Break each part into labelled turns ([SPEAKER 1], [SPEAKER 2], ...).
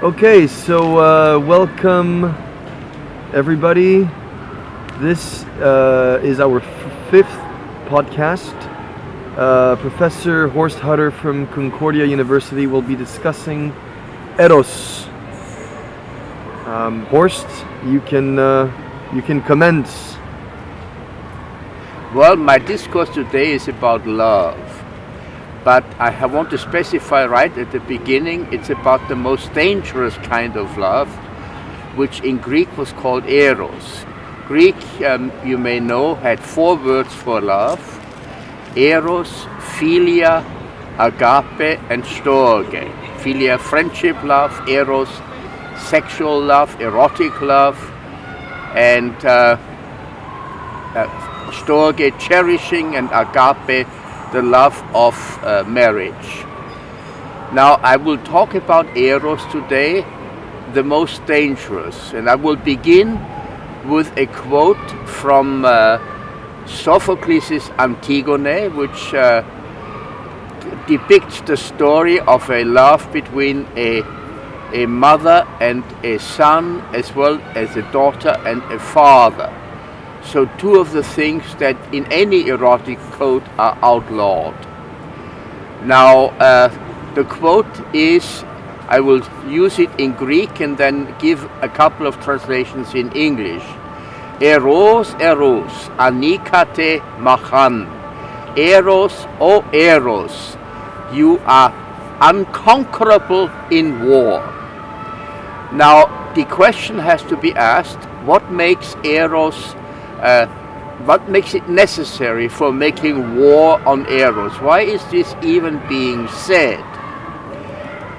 [SPEAKER 1] Okay, so welcome everybody. This is our fifth podcast. Professor Horst from Concordia University will be discussing EROS. Horst, you can commence.
[SPEAKER 2] Well, my discourse today is about love, but I want to specify right at the beginning, it's about the most dangerous kind of love, which in Greek was called EROS. Greek, you may know, had four words for love: EROS, Philia, Agape, and Storge. Philia, friendship love; EROS, sexual love, erotic love; and Storge, cherishing; and Agape, the love of marriage. Now, I will talk about Eros today, the most dangerous, and I will begin with a quote from Sophocles' Antigone, which depicts the story of a love between a mother and a son, as well as a daughter and a father. So two of the things that in any erotic code are outlawed. Now, the quote is, I will use it in Greek and then give a couple of translations in English. Eros, Eros, anikate machan. Eros, O Eros, you are unconquerable in war. Now, the question has to be asked, what makes Eros what makes it necessary for making war on Eros? Why is this even being said?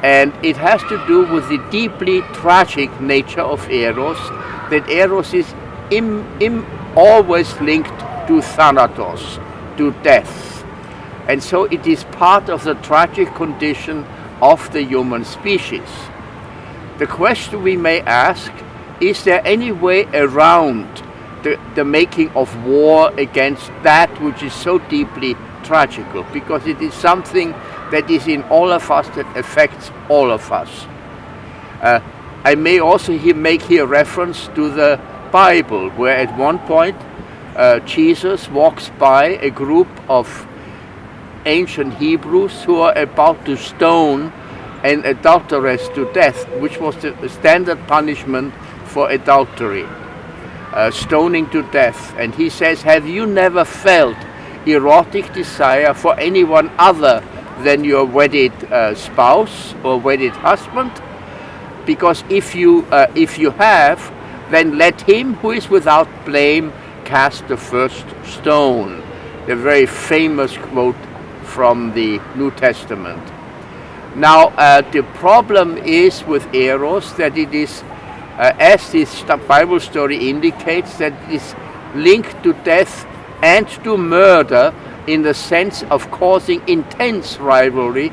[SPEAKER 2] And it has to do with the deeply tragic nature of Eros, that Eros is always linked to Thanatos, to death. And so it is part of the tragic condition of the human species. The question we may ask, is there any way around the making of war against that which is so deeply tragical, because it is something that is in all of us, that affects all of us. I may also make here reference to the Bible, where at one point Jesus walks by a group of ancient Hebrews who are about to stone an adulteress to death, which was the standard punishment for adultery. Stoning to death. And he says, have you never felt erotic desire for anyone other than your wedded spouse or wedded husband? Because if you have, then let him who is without blame cast the first stone. The very famous quote from the New Testament. Now, the problem is with Eros that it is as this Bible story indicates, that it is linked to death and to murder in the sense of causing intense rivalry.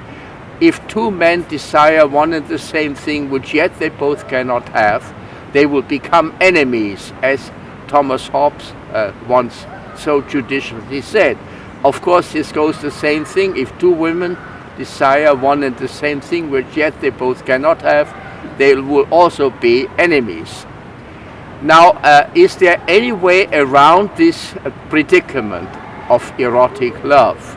[SPEAKER 2] If two men desire one and the same thing, which yet they both cannot have, they will become enemies, as Thomas Hobbes once so judiciously said. Of course, this goes the same thing. If two women desire one and the same thing, which yet they both cannot have, they will also be enemies. Now, is there any way around this predicament of erotic love?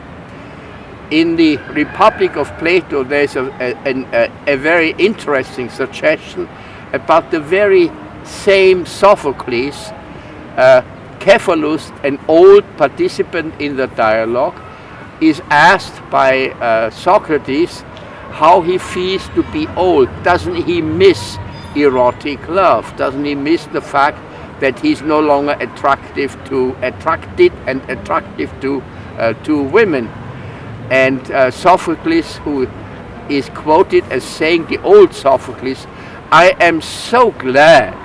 [SPEAKER 2] In the Republic of Plato, there's a very interesting suggestion about the very same Sophocles. Cephalus, an old participant in the dialogue, is asked by Socrates how he feels to be old. Doesn't he miss erotic love? Doesn't he miss the fact that he's no longer attracted to women? And Sophocles, who is quoted as saying, the old Sophocles, I am so glad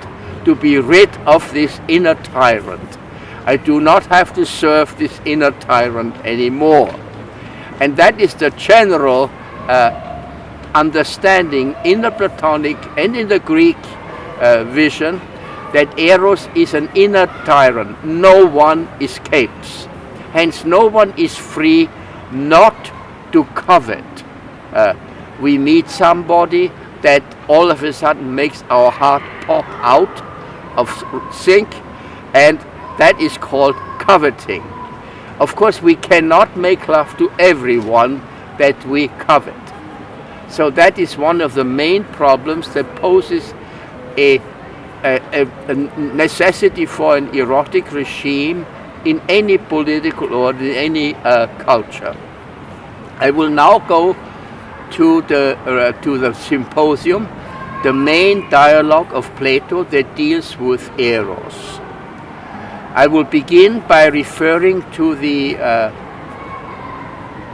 [SPEAKER 2] to be rid of this inner tyrant. I do not have to serve this inner tyrant anymore. And that is the general understanding in the Platonic and in the Greek vision, that Eros is an inner tyrant. No one escapes. Hence, no one is free not to covet. We meet somebody, that all of a sudden makes our heart pop out of sync, and that is called coveting. Of course, we cannot make love to everyone that we covet. So that is one of the main problems that poses a necessity for an erotic regime in any political or in any culture. I will now go to the symposium, the main dialogue of Plato that deals with Eros. I will begin by referring to the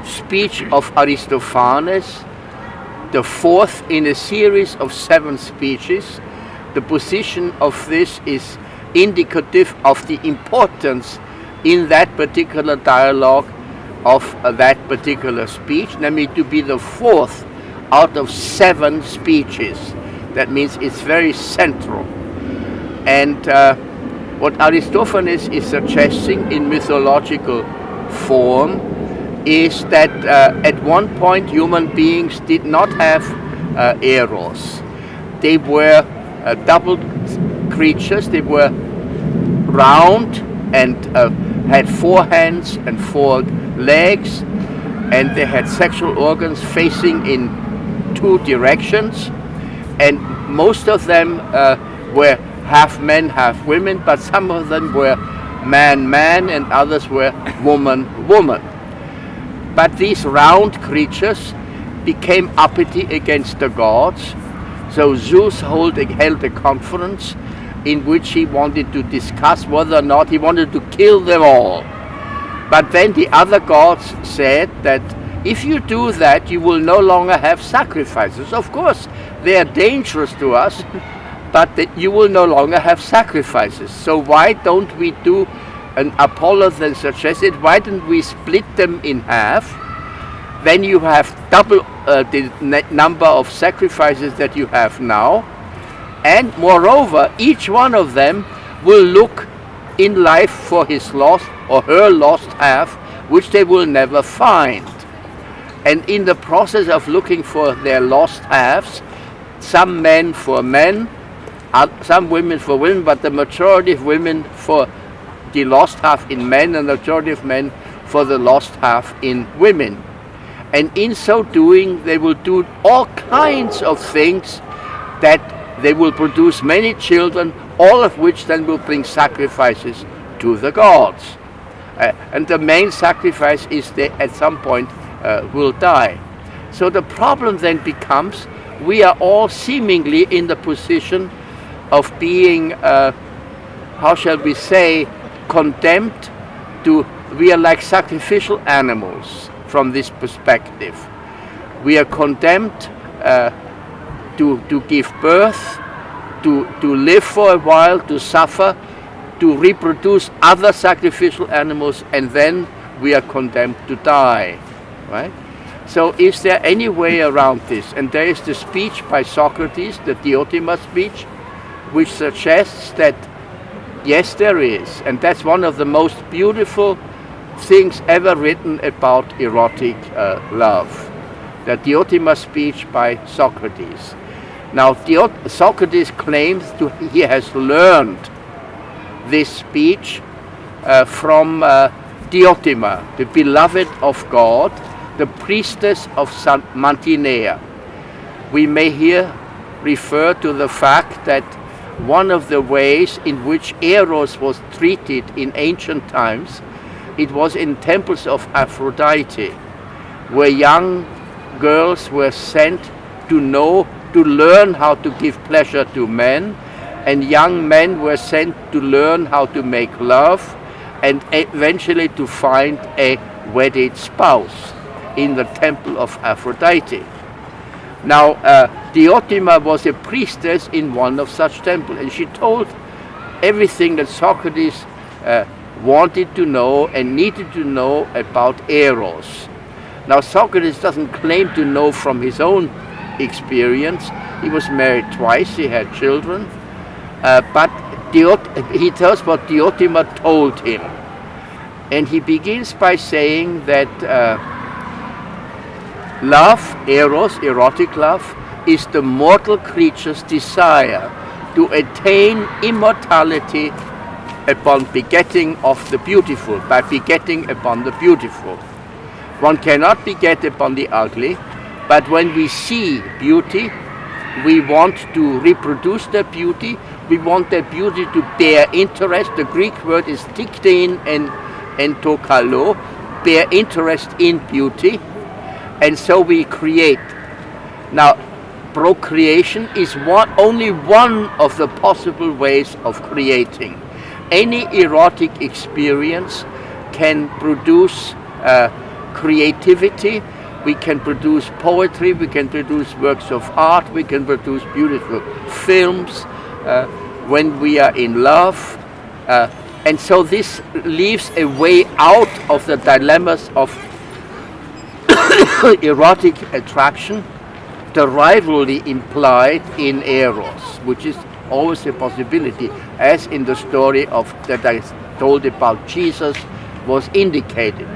[SPEAKER 2] speech of Aristophanes, the fourth in a series of 7 speeches. The position of this is indicative of the importance in that particular dialogue of that particular speech, namely to be the 4th out of 7 speeches. That means it's very central. And what Aristophanes is suggesting in mythological form is that at one point human beings did not have eros. They were double creatures. They were round and had 4 hands and 4 legs, and they had sexual organs facing in 2 directions, and most of them were half men, half women, but some of them were man, and others were woman. But these round creatures became uppity against the gods. So Zeus held a conference in which he wanted to discuss whether or not he wanted to kill them all. But then the other gods said that if you do that, you will no longer have sacrifices. Of course, they are dangerous to us, but that you will no longer have sacrifices. So why don't we do, and Apollo then suggested, why don't we split them in half? Then you have double the number of sacrifices that you have now. And moreover, each one of them will look in life for his lost or her lost half, which they will never find. And in the process of looking for their lost halves, some men for men, some women for women, but the majority of women for the lost half in men, and the majority of men for the lost half in women. And in so doing, they will do all kinds of things that they will produce many children, all of which then will bring sacrifices to the gods. And the main sacrifice is they at some point will die. So the problem then becomes, we are all seemingly in the position of being, how shall we say, condemned to, we are like sacrificial animals from this perspective. We are condemned to give birth, to live for a while, to suffer, to reproduce other sacrificial animals, and then we are condemned to die, right? So is there any way around this? And there is the speech by Socrates, the Diotima speech, which suggests that yes, there is. And that's one of the most beautiful things ever written about erotic love. The Diotima speech by Socrates. Now, Socrates claims he has learned this speech from Diotima, the beloved of God, the priestess of Mantinea. We may here refer to the fact that one of the ways in which Eros was treated in ancient times, it was in temples of Aphrodite, where young girls were sent to learn how to give pleasure to men, and young men were sent to learn how to make love, and eventually to find a wedded spouse in the temple of Aphrodite. Now, Diotima was a priestess in one of such temples, and she told everything that Socrates wanted to know and needed to know about Eros. Now, Socrates doesn't claim to know from his own experience. He was married twice, he had children, but he tells what Diotima told him. And he begins by saying that love, eros, erotic love, is the mortal creature's desire to attain immortality upon begetting of the beautiful, by begetting upon the beautiful. One cannot beget upon the ugly, but when we see beauty, we want to reproduce the beauty. We want the beauty to bear interest. The Greek word is tiktein and tokalo, bear interest in beauty. And so we create. Now, procreation is only one of the possible ways of creating. Any erotic experience can produce creativity. We can produce poetry, we can produce works of art, we can produce beautiful films when we are in love. And so this leaves a way out of the dilemmas of erotic attraction, the rivalry implied in eros, which is always a possibility, as in the story that I told about Jesus was indicated.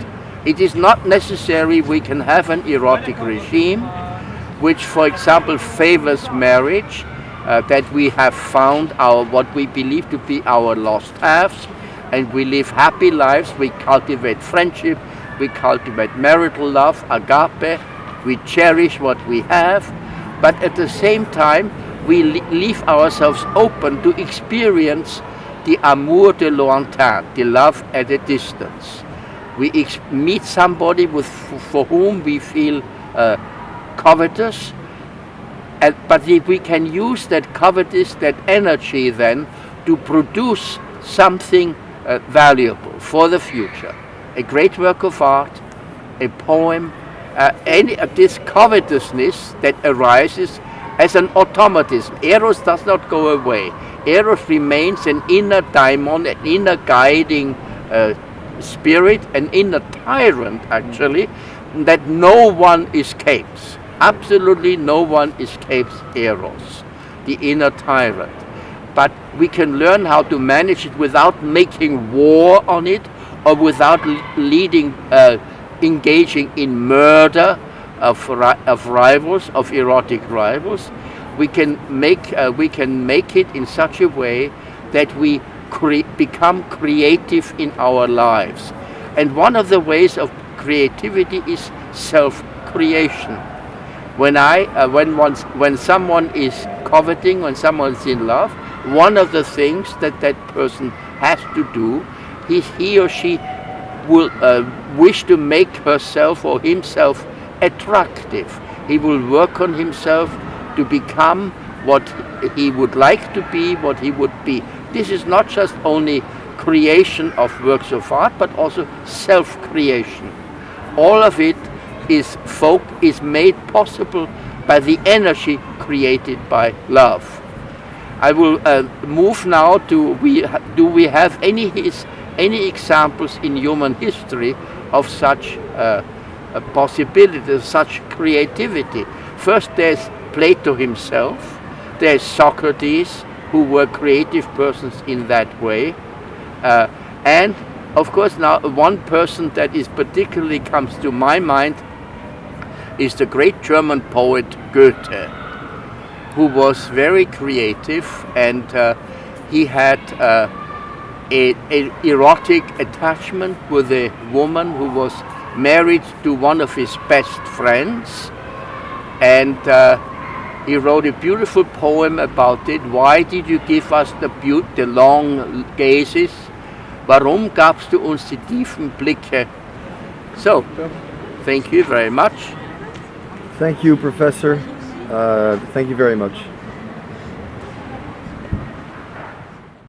[SPEAKER 2] It is not necessary we can have an erotic regime, which, for example, favors marriage, that we have found what we believe to be our lost halves, and we live happy lives, we cultivate friendship, we cultivate marital love, agape, we cherish what we have, but at the same time, we leave ourselves open to experience the amour de lointain, the love at a distance. We meet somebody for whom we feel covetous, but we can use that covetous, that energy then, to produce something valuable for the future. A great work of art, a poem, this covetousness that arises as an automatism. Eros does not go away. Eros remains an inner daimon, an inner guiding spirit, an inner tyrant actually, that no one escapes. Absolutely no one escapes Eros, the inner tyrant. But we can learn how to manage it without making war on it, or without engaging in murder of rivals, of erotic rivals. We can make it in such a way that we become creative in our lives. And one of the ways of creativity is self-creation. When someone is coveting, when someone is in love, one of the things that person has to do, he or she will wish to make herself or himself attractive. He will work on himself to become what he would like to be, what he would be. This is not just only creation of works of art, but also self-creation. All of it is made possible by the energy created by love. I will move now to, do we have any examples in human history of such possibilities, such creativity? First, there's Plato himself. There's Socrates, who were creative persons in that way. And of course, now one person that is particularly comes to my mind is the great German poet Goethe, who was very creative, and he had an erotic attachment with a woman who was married to one of his best friends, and he wrote a beautiful poem about it. Why did you give us the long gazes? Warum gabst du uns die tiefen Blicke? So, thank you very much.
[SPEAKER 1] Thank you, Professor. Thank you very much.